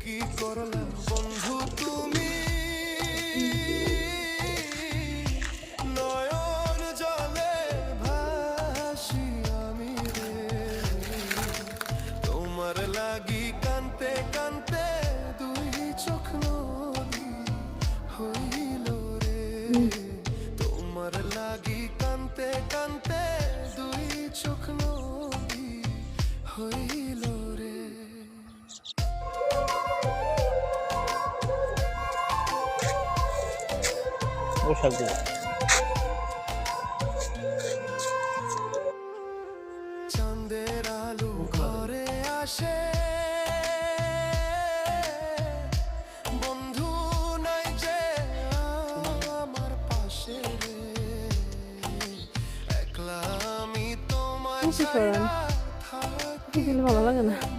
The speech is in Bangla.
কি করলা বন্ধু তুমি নয়ন জলে ভাসি আমি রে তোমার লাগি কান্তে কান্তে দুই চোখ নদী হইল রে তোমার লাগি কান্তে কান্তে দুই চোখ নদী হইল রে পোশাক দিয়ে চাঁদের আলো ঘরে আসে বন্ধু নাই যে আমার পাশে রে একলা আমি তোমায় কি করেন? ছাড়া কি দিলে ভালো লাগে না। থাকি